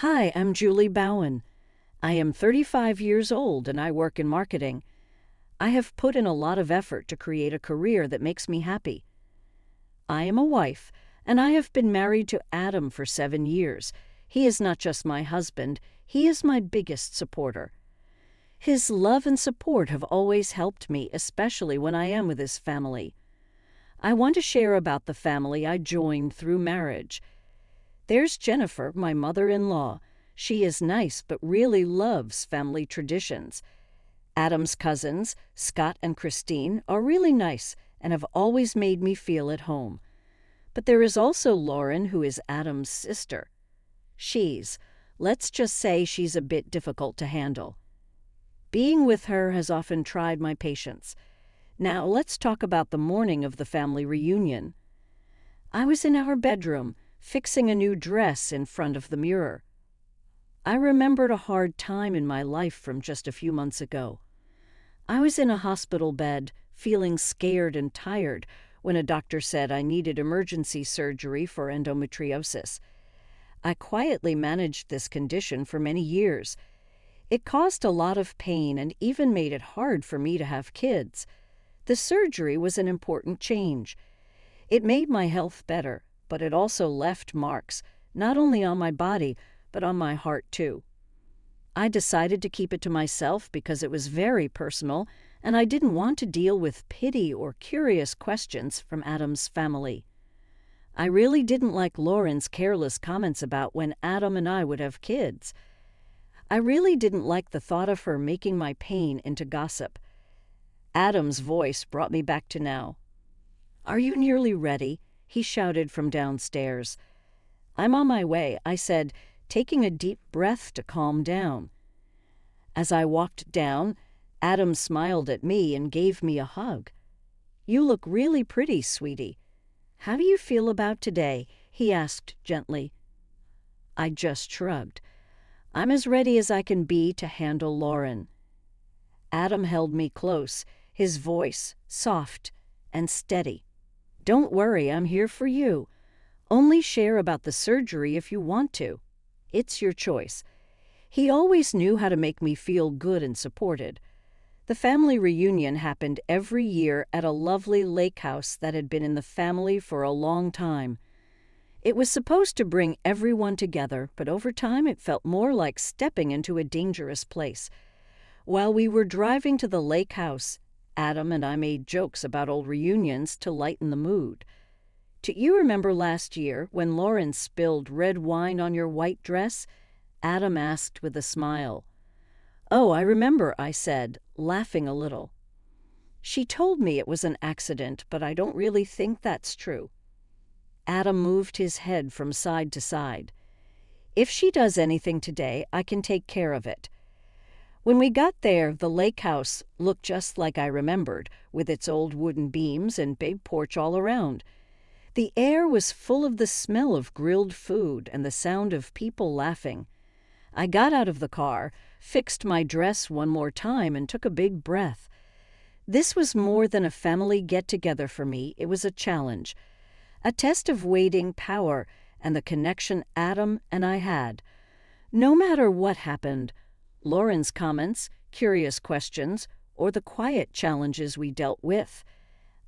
Hi, I'm Julie Bowen. I am 35 years old and I work in marketing. I have put in a lot of effort to create a career that makes me happy. I am a wife, and I have been married to Adam for 7 years. He is not just my husband, he is my biggest supporter. His love and support have always helped me, especially when I am with his family. I want to share about the family I joined through marriage. There's Jennifer, my mother-in-law. She is nice but really loves family traditions. Adam's cousins, Scott and Christine, are really nice and have always made me feel at home. But there is also Lauren, who is Adam's sister. Let's just say she's a bit difficult to handle. Being with her has often tried my patience. Now let's talk about the morning of the family reunion. I was in our bedroom, fixing a new dress in front of the mirror. I remembered a hard time in my life from just a few months ago. I was in a hospital bed, feeling scared and tired, when a doctor said I needed emergency surgery for endometriosis. I quietly managed this condition for many years. It caused a lot of pain and even made it hard for me to have kids. The surgery was an important change. It made my health better, but it also left marks, not only on my body, but on my heart too. I decided to keep it to myself because it was very personal, and I didn't want to deal with pity or curious questions from Adam's family. I really didn't like Lauren's careless comments about when Adam and I would have kids. I really didn't like the thought of her making my pain into gossip. Adam's voice brought me back to now. "Are you nearly ready?" he shouted from downstairs. "I'm on my way," I said, taking a deep breath to calm down. As I walked down, Adam smiled at me and gave me a hug. "You look really pretty, sweetie. How do you feel about today?" he asked gently. I just shrugged. I'm as ready as I can be to handle Lauren. Adam held me close, his voice soft and steady. "Don't worry, I'm here for you. Only share about the surgery if you want to. It's your choice." He always knew how to make me feel good and supported. The family reunion happened every year at a lovely lake house that had been in the family for a long time. It was supposed to bring everyone together, but over time it felt more like stepping into a dangerous place. While we were driving to the lake house, Adam and I made jokes about old reunions to lighten the mood. "Do you remember last year when Lauren spilled red wine on your white dress?" Adam asked with a smile. "Oh, I remember," I said, laughing a little. "She told me it was an accident, but I don't really think that's true." Adam moved his head from side to side. "If she does anything today, I can take care of it." When we got there, the lake house looked just like I remembered, with its old wooden beams and big porch all around. The air was full of the smell of grilled food and the sound of people laughing. I got out of the car, fixed my dress one more time, and took a big breath. This was more than a family get-together for me. It was a challenge, a test of waiting power and the connection Adam and I had. No matter what happened, Lauren's comments, curious questions, or the quiet challenges we dealt with,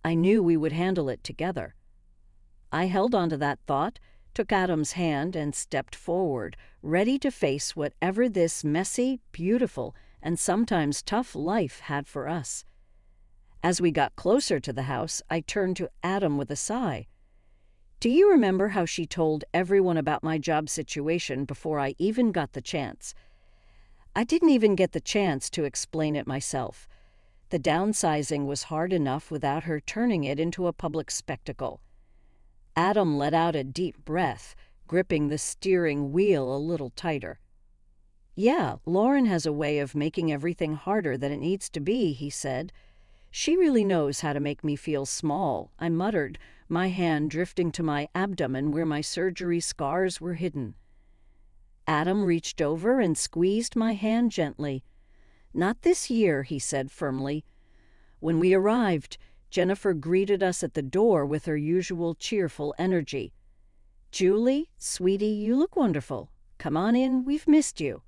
I knew we would handle it together. I held on to that thought, took Adam's hand, and stepped forward, ready to face whatever this messy, beautiful, and sometimes tough life had for us. As we got closer to the house, I turned to Adam with a sigh. "Do you remember how she told everyone about my job situation before I even got the chance?" I didn't even get the chance to explain it myself. The downsizing was hard enough without her turning it into a public spectacle. Adam let out a deep breath, gripping the steering wheel a little tighter. "Yeah, Lauren has a way of making everything harder than it needs to be," he said. "She really knows how to make me feel small," I muttered, my hand drifting to my abdomen where my surgery scars were hidden. Adam reached over and squeezed my hand gently. "Not this year," he said firmly. When we arrived, Jennifer greeted us at the door with her usual cheerful energy. "Julie, sweetie, you look wonderful. Come on in, we've missed you."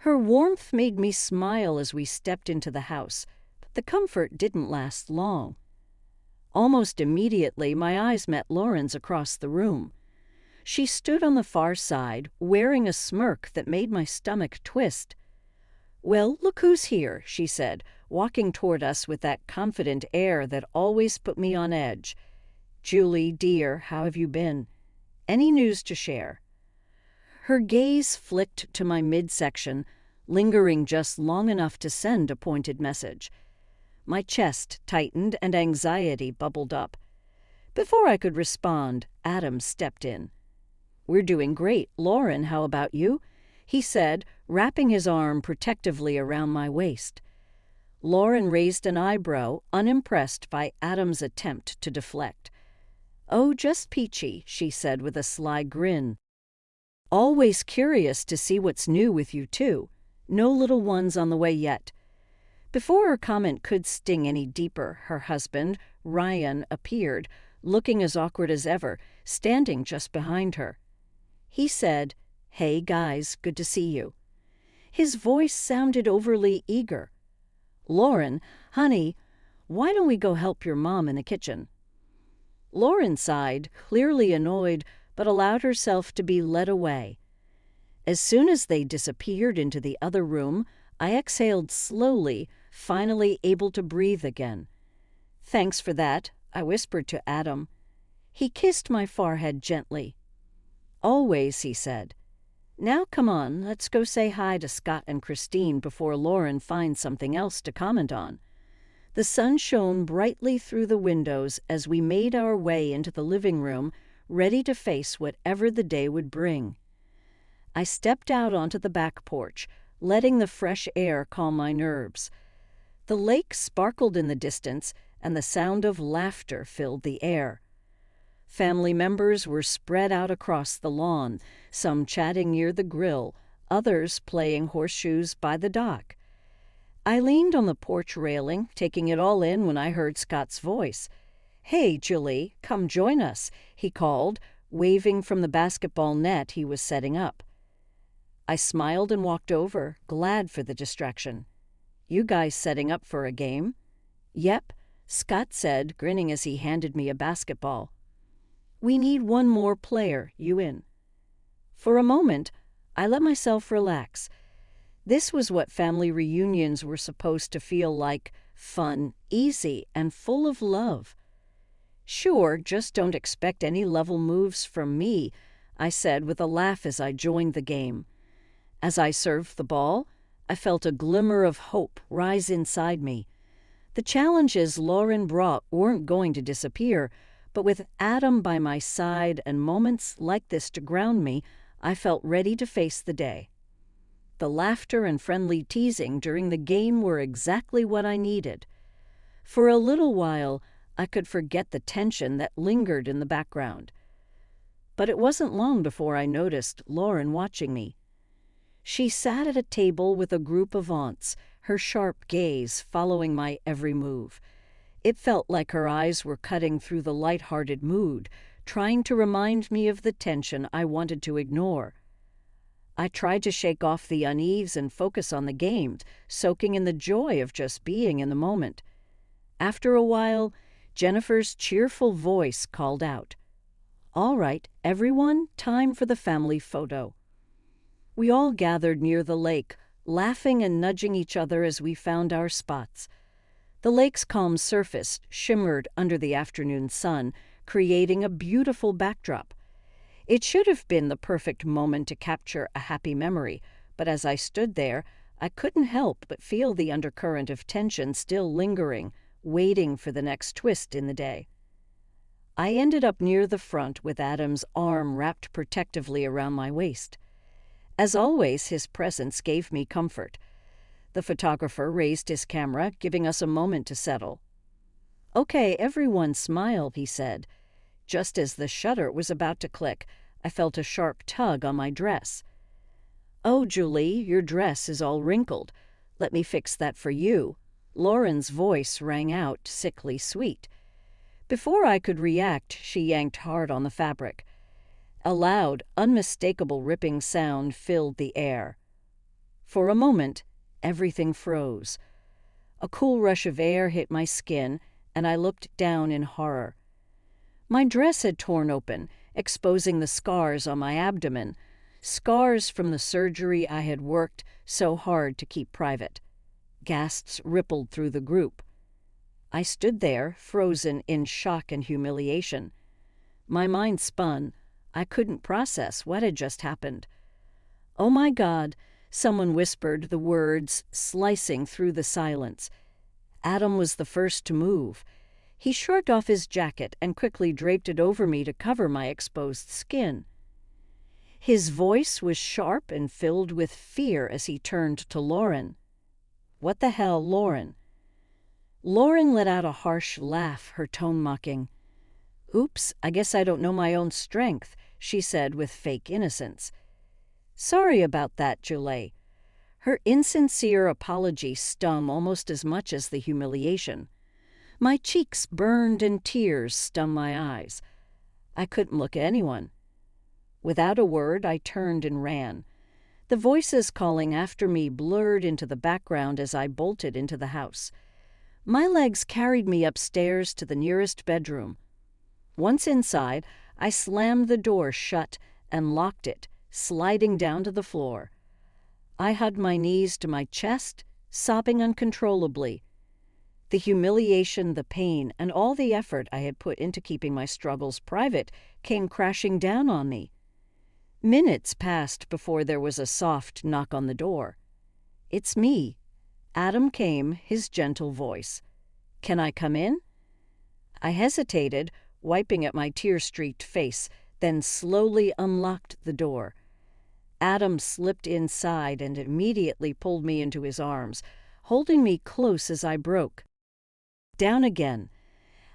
Her warmth made me smile as we stepped into the house, but the comfort didn't last long. Almost immediately, my eyes met Lauren's across the room. She stood on the far side, wearing a smirk that made my stomach twist. "Well, look who's here," she said, walking toward us with that confident air that always put me on edge. "Julie, dear, how have you been? Any news to share?" Her gaze flicked to my midsection, lingering just long enough to send a pointed message. My chest tightened and anxiety bubbled up. Before I could respond, Adam stepped in. "We're doing great. Lauren, how about you?" he said, wrapping his arm protectively around my waist. Lauren raised an eyebrow, unimpressed by Adam's attempt to deflect. "Oh, just peachy," she said with a sly grin. "Always curious to see what's new with you, too. No little ones on the way yet." Before her comment could sting any deeper, her husband, Ryan, appeared, looking as awkward as ever, standing just behind her. He said, "Hey, guys, good to see you." His voice sounded overly eager. "Lauren, honey, why don't we go help your mom in the kitchen?" Lauren sighed, clearly annoyed, but allowed herself to be led away. As soon as they disappeared into the other room, I exhaled slowly, finally able to breathe again. "Thanks for that," I whispered to Adam. He kissed my forehead gently. "Always," he said. "Now come on, let's go say hi to Scott and Christine before Lauren finds something else to comment on." The sun shone brightly through the windows as we made our way into the living room, ready to face whatever the day would bring. I stepped out onto the back porch, letting the fresh air calm my nerves. The lake sparkled in the distance, and the sound of laughter filled the air. Family members were spread out across the lawn, some chatting near the grill, others playing horseshoes by the dock. I leaned on the porch railing, taking it all in when I heard Scott's voice. "Hey, Julie, come join us," he called, waving from the basketball net he was setting up. I smiled and walked over, glad for the distraction. "You guys setting up for a game?" "Yep," Scott said, grinning as he handed me a basketball. "We need one more player. You in?" For a moment, I let myself relax. This was what family reunions were supposed to feel like: fun, easy, and full of love. "Sure, just don't expect any level moves from me," I said with a laugh as I joined the game. As I served the ball, I felt a glimmer of hope rise inside me. The challenges Lauren brought weren't going to disappear, but with Adam by my side and moments like this to ground me, I felt ready to face the day. The laughter and friendly teasing during the game were exactly what I needed. For a little while, I could forget the tension that lingered in the background. But it wasn't long before I noticed Lauren watching me. She sat at a table with a group of aunts, her sharp gaze following my every move. It felt like her eyes were cutting through the light-hearted mood, trying to remind me of the tension I wanted to ignore. I tried to shake off the unease and focus on the game, soaking in the joy of just being in the moment. After a while, Jennifer's cheerful voice called out, "All right, everyone, time for the family photo." We all gathered near the lake, laughing and nudging each other as we found our spots. The lake's calm surface shimmered under the afternoon sun, creating a beautiful backdrop. It should have been the perfect moment to capture a happy memory, but as I stood there, I couldn't help but feel the undercurrent of tension still lingering, waiting for the next twist in the day. I ended up near the front with Adam's arm wrapped protectively around my waist. As always, his presence gave me comfort. The photographer raised his camera, giving us a moment to settle. "Okay, everyone smile," he said. Just as the shutter was about to click, I felt a sharp tug on my dress. "Oh, Julie, your dress is all wrinkled. Let me fix that for you." Lauren's voice rang out, sickly sweet. Before I could react, she yanked hard on the fabric. A loud, unmistakable ripping sound filled the air. For a moment, everything froze. A cool rush of air hit my skin, and I looked down in horror. My dress had torn open, exposing the scars on my abdomen, scars from the surgery I had worked so hard to keep private. Gasps rippled through the group. I stood there, frozen in shock and humiliation. My mind spun. I couldn't process what had just happened. "Oh my God," someone whispered, the words slicing through the silence. Adam was the first to move. He shrugged off his jacket and quickly draped it over me to cover my exposed skin. His voice was sharp and filled with fear as he turned to Lauren. "What the hell, Lauren?" Lauren let out a harsh laugh, her tone mocking. "Oops, I guess I don't know my own strength," she said with fake innocence. "Sorry about that, Julie." Her insincere apology stung almost as much as the humiliation. My cheeks burned and tears stung my eyes. I couldn't look at anyone. Without a word, I turned and ran. The voices calling after me blurred into the background as I bolted into the house. My legs carried me upstairs to the nearest bedroom. Once inside, I slammed the door shut and locked it, sliding down to the floor. I hugged my knees to my chest, sobbing uncontrollably. The humiliation, the pain, and all the effort I had put into keeping my struggles private came crashing down on me. Minutes passed before there was a soft knock on the door. "It's me." Adam came, his gentle voice. "Can I come in?" I hesitated, wiping at my tear-streaked face, then slowly unlocked the door. Adam slipped inside and immediately pulled me into his arms, holding me close as I broke down again.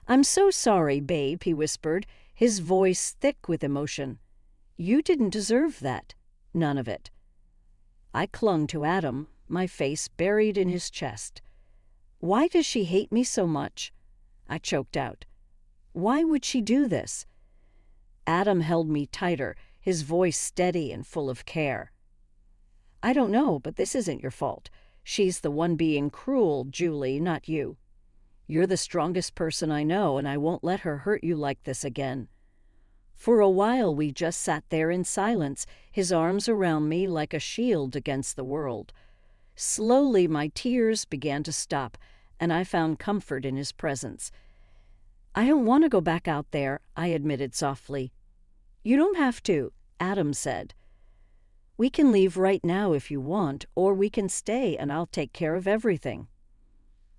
"I'm so sorry, babe," he whispered, his voice thick with emotion. "You didn't deserve that. None of it." I clung to Adam, my face buried in his chest. "Why does she hate me so much?" I choked out. "Why would she do this?" Adam held me tighter, his voice steady and full of care. "I don't know, but this isn't your fault. She's the one being cruel, Julie, not you. You're the strongest person I know, and I won't let her hurt you like this again." For a while we just sat there in silence, his arms around me like a shield against the world. Slowly my tears began to stop, and I found comfort in his presence. "I don't want to go back out there," I admitted softly. "You don't have to," Adam said. "We can leave right now if you want, or we can stay and I'll take care of everything."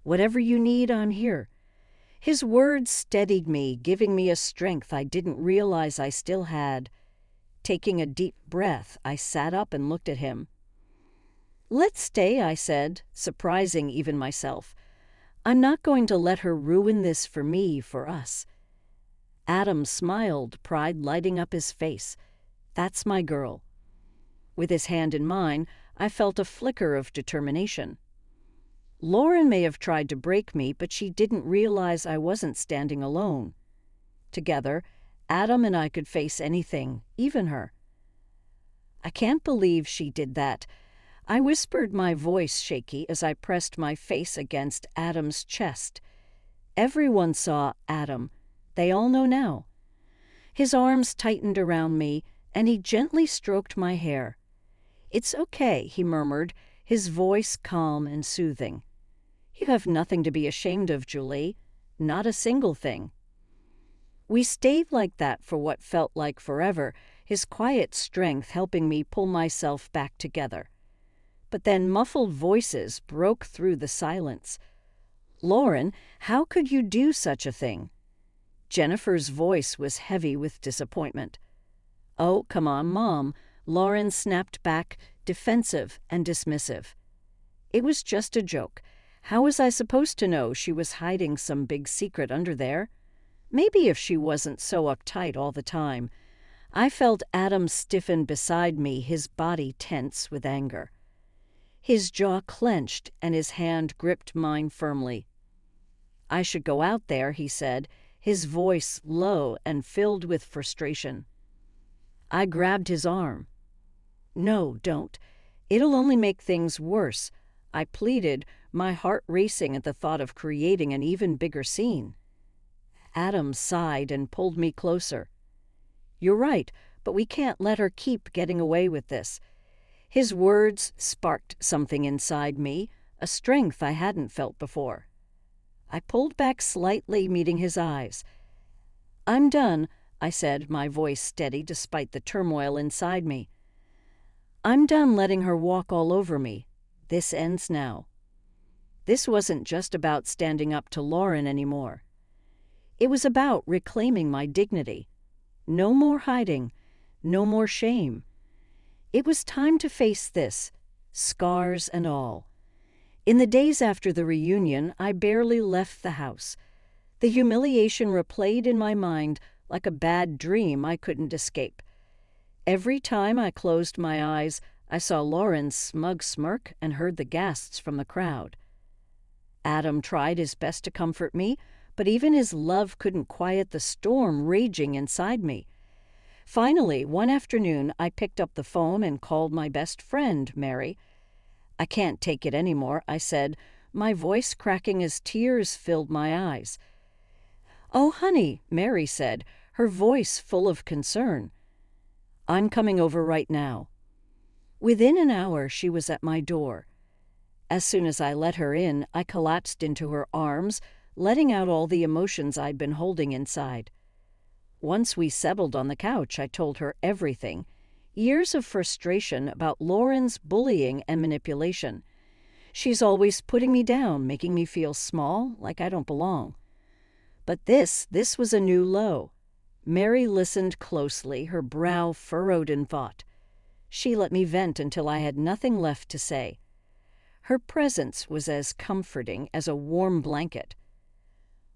"Whatever you need, I'm here." His words steadied me, giving me a strength I didn't realize I still had. Taking a deep breath, I sat up and looked at him. "Let's stay," I said, surprising even myself. "I'm not going to let her ruin this for me, for us." Adam smiled, pride lighting up his face. "That's my girl." With his hand in mine, I felt a flicker of determination. Lauren may have tried to break me, but she didn't realize I wasn't standing alone. Together, Adam and I could face anything, even her. "I can't believe she did that," I whispered, my voice shaky as I pressed my face against Adam's chest. Everyone saw Adam. They all know now. His arms tightened around me, and he gently stroked my hair. "It's okay," he murmured, his voice calm and soothing. "You have nothing to be ashamed of, Julie. Not a single thing." We stayed like that for what felt like forever, his quiet strength helping me pull myself back together. But then muffled voices broke through the silence. "Lauren, how could you do such a thing?" Jennifer's voice was heavy with disappointment. "Oh, come on, Mom," Lauren snapped back, defensive and dismissive. "It was just a joke. How was I supposed to know she was hiding some big secret under there? Maybe if she wasn't so uptight all the time." I felt Adam stiffen beside me, his body tense with anger. His jaw clenched and his hand gripped mine firmly. "I should go out there," he said, his voice low and filled with frustration. I grabbed his arm. "No, don't. It'll only make things worse," I pleaded, my heart racing at the thought of creating an even bigger scene. Adam sighed and pulled me closer. "You're right, but we can't let her keep getting away with this." His words sparked something inside me, a strength I hadn't felt before. I pulled back slightly, meeting his eyes. "I'm done," I said, my voice steady despite the turmoil inside me. "I'm done letting her walk all over me. This ends now." This wasn't just about standing up to Lauren anymore. It was about reclaiming my dignity. No more hiding, no more shame. It was time to face this, scars and all. In the days after the reunion, I barely left the house. The humiliation replayed in my mind like a bad dream I couldn't escape. Every time I closed my eyes, I saw Lauren's smug smirk and heard the gasps from the crowd. Adam tried his best to comfort me, but even his love couldn't quiet the storm raging inside me. Finally, one afternoon, I picked up the phone and called my best friend, Mary. "I can't take it anymore," I said, my voice cracking as tears filled my eyes. "Oh, honey," Mary said, her voice full of concern. "I'm coming over right now." Within an hour, she was at my door. As soon as I let her in, I collapsed into her arms, letting out all the emotions I'd been holding inside. Once we settled on the couch, I told her everything. Years of frustration about Lauren's bullying and manipulation. She's always putting me down, making me feel small, like I don't belong. But this was a new low. Mary listened closely, her brow furrowed in thought. She let me vent until I had nothing left to say. Her presence was as comforting as a warm blanket.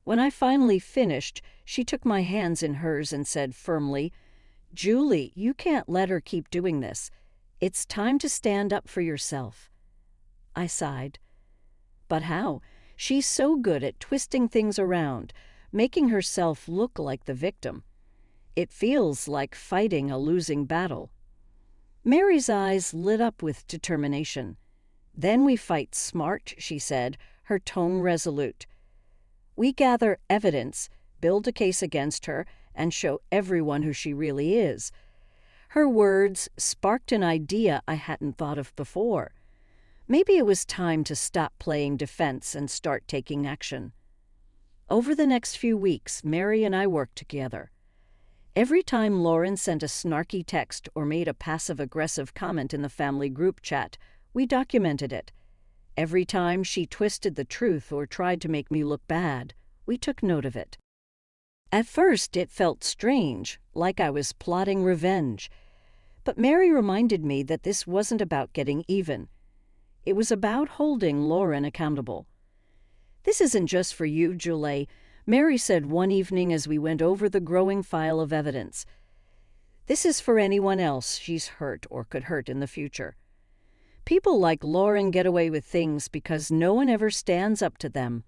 When I finally finished, she took my hands in hers and said firmly, "Julie, you can't let her keep doing this. It's time to stand up for yourself." I sighed. "But how? She's so good at twisting things around, making herself look like the victim. It feels like fighting a losing battle." Mary's eyes lit up with determination. "Then we fight smart," she said, her tone resolute. "We gather evidence, build a case against her, and show everyone who she really is." Her words sparked an idea I hadn't thought of before. Maybe it was time to stop playing defense and start taking action. Over the next few weeks, Mary and I worked together. Every time Lauren sent a snarky text or made a passive-aggressive comment in the family group chat, we documented it. Every time she twisted the truth or tried to make me look bad, we took note of it. At first, it felt strange, like I was plotting revenge. But Mary reminded me that this wasn't about getting even. It was about holding Lauren accountable. "This isn't just for you, Julie," Mary said one evening as we went over the growing file of evidence. "This is for anyone else she's hurt or could hurt in the future. People like Lauren get away with things because no one ever stands up to them."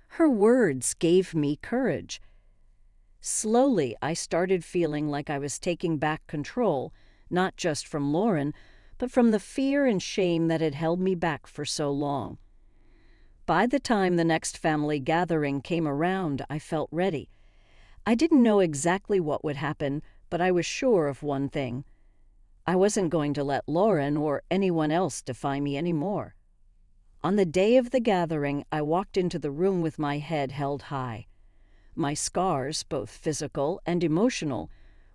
Her words gave me courage. Slowly, I started feeling like I was taking back control, not just from Lauren, but from the fear and shame that had held me back for so long. By the time the next family gathering came around, I felt ready. I didn't know exactly what would happen, but I was sure of one thing. I wasn't going to let Lauren or anyone else define me anymore. On the day of the gathering, I walked into the room with my head held high. My scars, both physical and emotional,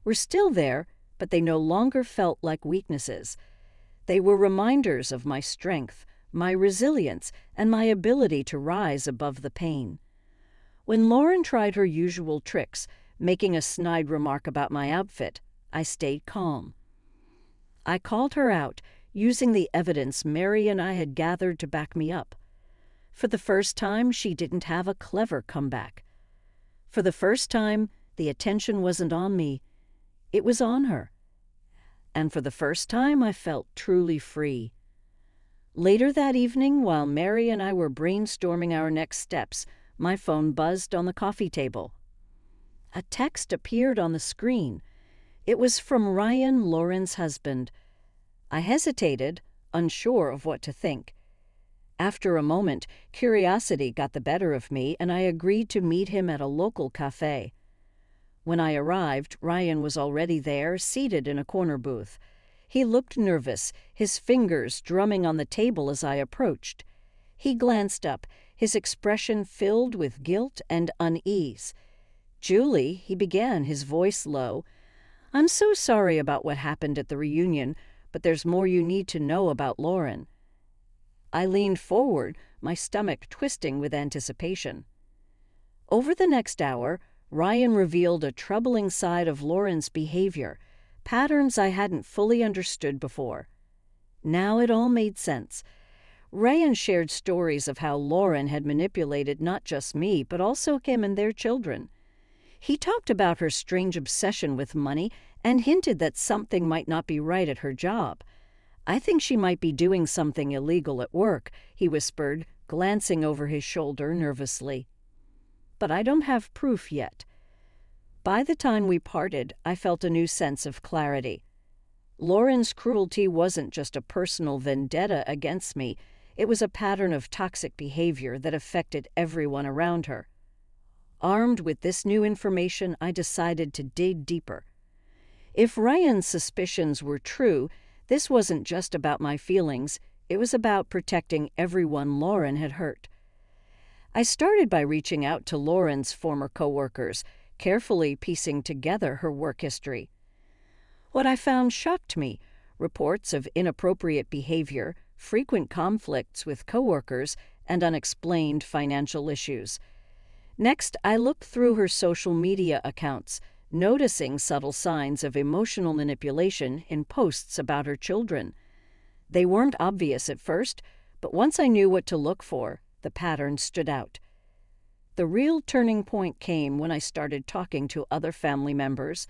were still there, but they no longer felt like weaknesses. They were reminders of my strength, my resilience, and my ability to rise above the pain. When Lauren tried her usual tricks, making a snide remark about my outfit, I stayed calm. I called her out, using the evidence Mary and I had gathered to back me up. For the first time, she didn't have a clever comeback. For the first time, the attention wasn't on me. It was on her. And for the first time, I felt truly free. Later that evening, while Mary and I were brainstorming our next steps, my phone buzzed on the coffee table. A text appeared on the screen. It was from Ryan, Lauren's husband. I hesitated, unsure of what to think. After a moment, curiosity got the better of me, and I agreed to meet him at a local cafe. When I arrived, Ryan was already there, seated in a corner booth. He looked nervous, his fingers drumming on the table as I approached. He glanced up, his expression filled with guilt and unease. "Julie," he began, his voice low, "I'm so sorry about what happened at the reunion, but there's more you need to know about Lauren." I leaned forward, my stomach twisting with anticipation. Over the next hour, Ryan revealed a troubling side of Lauren's behavior, patterns I hadn't fully understood before. Now it all made sense. Ryan shared stories of how Lauren had manipulated not just me, but also him and their children. He talked about her strange obsession with money and hinted that something might not be right at her job. "I think she might be doing something illegal at work," he whispered, glancing over his shoulder nervously. "But I don't have proof yet." By the time we parted, I felt a new sense of clarity. Lauren's cruelty wasn't just a personal vendetta against me, it was a pattern of toxic behavior that affected everyone around her. Armed with this new information, I decided to dig deeper. If Ryan's suspicions were true, this wasn't just about my feelings, it was about protecting everyone Lauren had hurt. I started by reaching out to Lauren's former coworkers, carefully piecing together her work history. What I found shocked me: reports of inappropriate behavior, frequent conflicts with coworkers, and unexplained financial issues. Next, I looked through her social media accounts, noticing subtle signs of emotional manipulation in posts about her children. They weren't obvious at first, but once I knew what to look for, the pattern stood out. The real turning point came when I started talking to other family members.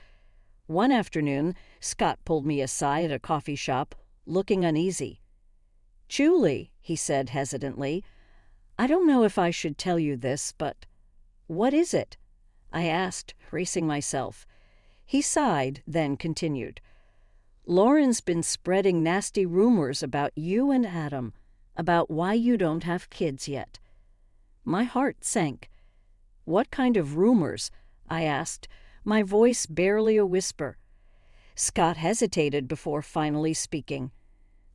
One afternoon, Scott pulled me aside at a coffee shop, looking uneasy. "Julie," he said hesitantly, "I don't know if I should tell you this, but—" "What is it?" I asked, bracing myself. He sighed, then continued. "Lauren's been spreading nasty rumors about you and Adam, about why you don't have kids yet." My heart sank. "What kind of rumors?" I asked, my voice barely a whisper. Scott hesitated before finally speaking.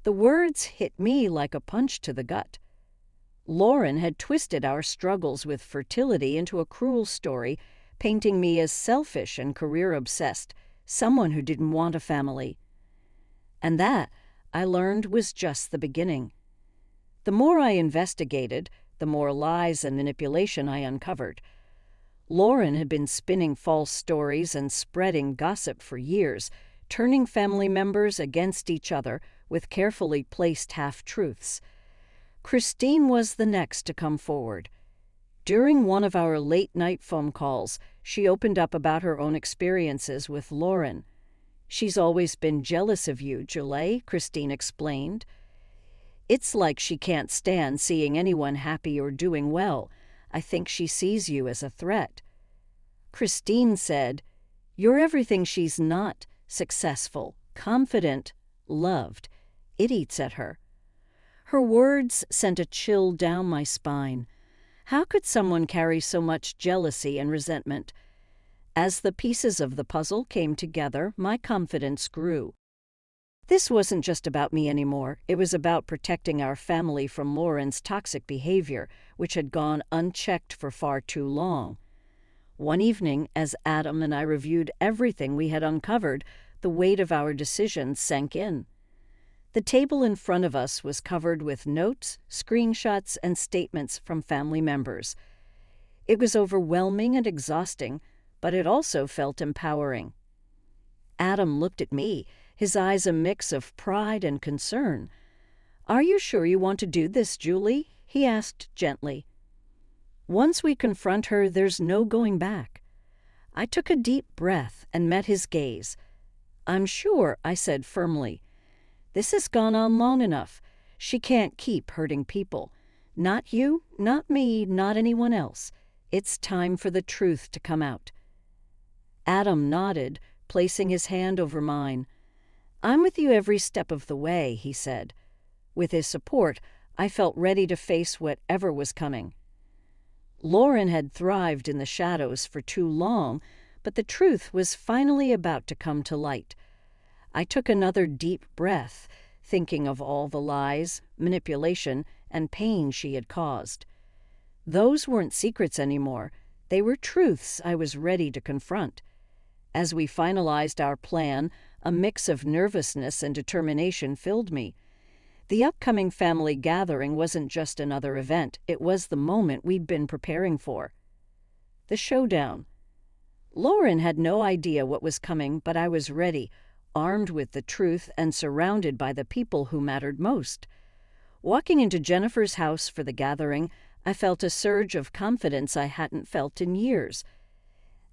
The words hit me like a punch to the gut. Lauren had twisted our struggles with fertility into a cruel story, painting me as selfish and career-obsessed, someone who didn't want a family. And that, I learned, was just the beginning. The more I investigated, the more lies and manipulation I uncovered. Lauren had been spinning false stories and spreading gossip for years, turning family members against each other with carefully placed half-truths. Christine was the next to come forward. During one of our late-night phone calls, she opened up about her own experiences with Lauren. "She's always been jealous of you, Julie," Christine explained. "It's like she can't stand seeing anyone happy or doing well. I think she sees you as a threat." Christine said, "You're everything she's not: successful, confident, loved." It eats at her. Her words sent a chill down my spine. How could someone carry so much jealousy and resentment? As the pieces of the puzzle came together, my confidence grew. This wasn't just about me anymore. It was about protecting our family from Lauren's toxic behavior, which had gone unchecked for far too long. One evening, as Adam and I reviewed everything we had uncovered, the weight of our decisions sank in. The table in front of us was covered with notes, screenshots, and statements from family members. It was overwhelming and exhausting, but it also felt empowering. Adam looked at me, his eyes a mix of pride and concern. "Are you sure you want to do this, Julie?" he asked gently. "Once we confront her, there's no going back." I took a deep breath and met his gaze. "I'm sure," I said firmly. "This has gone on long enough. She can't keep hurting people. Not you, not me, not anyone else. It's time for the truth to come out." Adam nodded, placing his hand over mine. "I'm with you every step of the way," he said. With his support, I felt ready to face whatever was coming. Lauren had thrived in the shadows for too long, but the truth was finally about to come to light. I took another deep breath, thinking of all the lies, manipulation, and pain she had caused. Those weren't secrets anymore. They were truths I was ready to confront. As we finalized our plan, a mix of nervousness and determination filled me. The upcoming family gathering wasn't just another event, it was the moment we'd been preparing for. The showdown. Lauren had no idea what was coming, but I was ready, armed with the truth and surrounded by the people who mattered most. Walking into Jennifer's house for the gathering, I felt a surge of confidence I hadn't felt in years.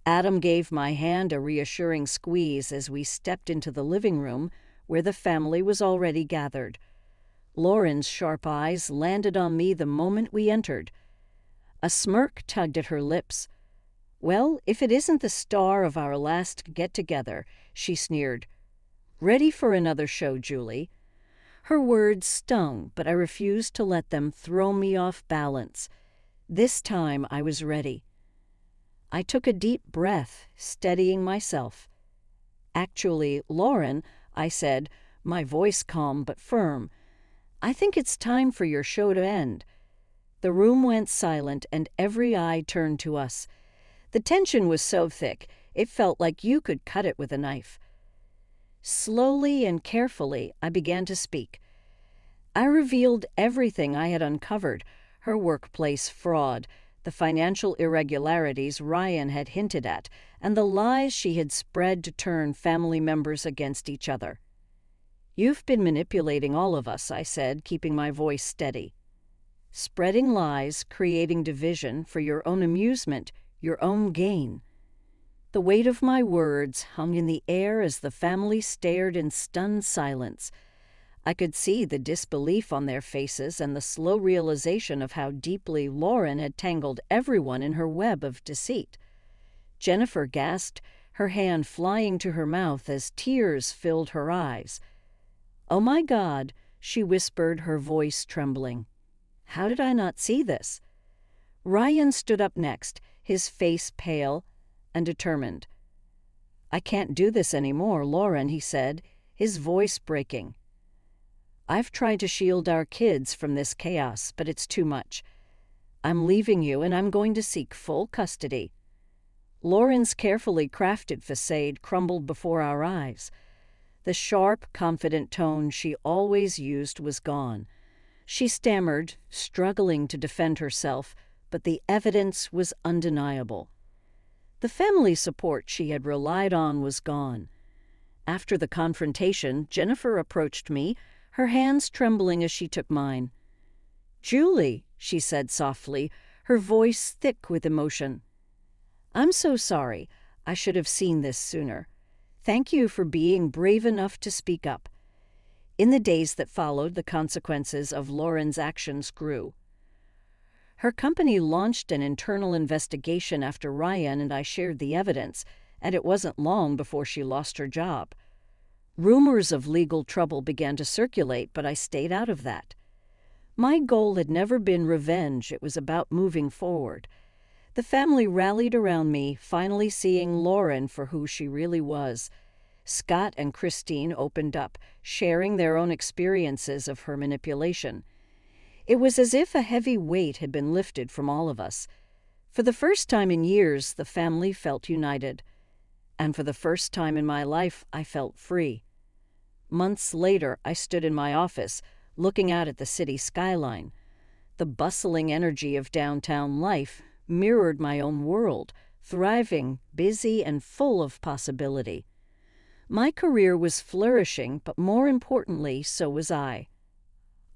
Adam gave my hand a reassuring squeeze as we stepped into the living room, where the family was already gathered. Lauren's sharp eyes landed on me the moment we entered. A smirk tugged at her lips. "Well, if it isn't the star of our last get-together," she sneered. "Ready for another show, Julie?" Her words stung, but I refused to let them throw me off balance. This time I was ready. I took a deep breath, steadying myself. "Actually, Lauren," I said, my voice calm but firm, "I think it's time for your show to end." The room went silent and every eye turned to us. The tension was so thick, it felt like you could cut it with a knife. Slowly and carefully, I began to speak. I revealed everything I had uncovered: her workplace fraud, the financial irregularities Ryan had hinted at, and the lies she had spread to turn family members against each other. "You've been manipulating all of us," I said, keeping my voice steady. "Spreading lies, creating division for your own amusement, your own gain." The weight of my words hung in the air as the family stared in stunned silence. I could see the disbelief on their faces and the slow realization of how deeply Lauren had tangled everyone in her web of deceit. Jennifer gasped, her hand flying to her mouth as tears filled her eyes. "Oh my God," she whispered, her voice trembling. "How did I not see this?" Ryan stood up next, his face pale and determined. "I can't do this anymore, Lauren," he said, his voice breaking. "I've tried to shield our kids from this chaos, but it's too much. I'm leaving you and I'm going to seek full custody." Lauren's carefully crafted facade crumbled before our eyes. The sharp, confident tone she always used was gone. She stammered, struggling to defend herself, but the evidence was undeniable. The family support she had relied on was gone. After the confrontation, Jennifer approached me, her hands trembling as she took mine. "Julie," she said softly, her voice thick with emotion. "I'm so sorry. I should have seen this sooner. Thank you for being brave enough to speak up." In the days that followed, the consequences of Lauren's actions grew. Her company launched an internal investigation after Ryan and I shared the evidence, and it wasn't long before she lost her job. Rumors of legal trouble began to circulate, but I stayed out of that. My goal had never been revenge, it was about moving forward. The family rallied around me, finally seeing Lauren for who she really was. Scott and Christine opened up, sharing their own experiences of her manipulation. It was as if a heavy weight had been lifted from all of us. For the first time in years, the family felt united. And for the first time in my life, I felt free. Months later, I stood in my office, looking out at the city skyline. The bustling energy of downtown life mirrored my own world, thriving, busy, and full of possibility. My career was flourishing, but more importantly, so was I.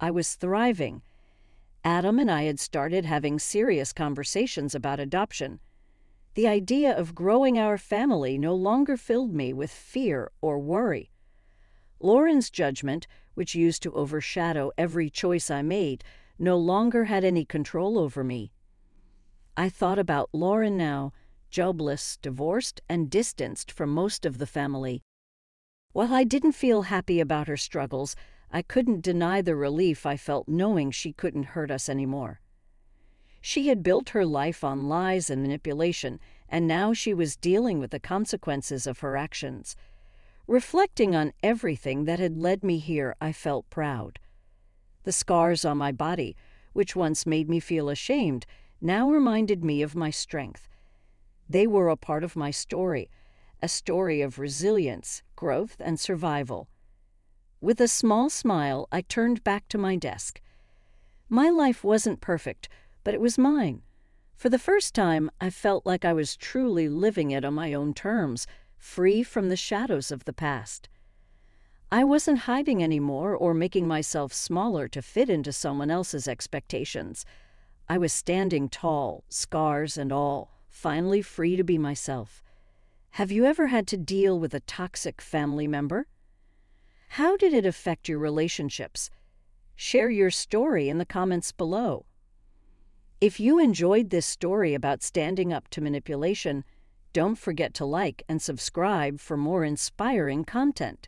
I was thriving. Adam and I had started having serious conversations about adoption. The idea of growing our family no longer filled me with fear or worry. Lauren's judgment, which used to overshadow every choice I made, no longer had any control over me. I thought about Lauren now, jobless, divorced, and distanced from most of the family. While I didn't feel happy about her struggles, I couldn't deny the relief I felt knowing she couldn't hurt us anymore. She had built her life on lies and manipulation, and now she was dealing with the consequences of her actions. Reflecting on everything that had led me here, I felt proud. The scars on my body, which once made me feel ashamed, now reminded me of my strength. They were a part of my story, a story of resilience, growth, and survival. With a small smile, I turned back to my desk. My life wasn't perfect, but it was mine. For the first time, I felt like I was truly living it on my own terms, free from the shadows of the past. I wasn't hiding anymore or making myself smaller to fit into someone else's expectations. I was standing tall, scars and all, finally free to be myself. Have you ever had to deal with a toxic family member? How did it affect your relationships? Share your story in the comments below. If you enjoyed this story about standing up to manipulation, don't forget to like and subscribe for more inspiring content.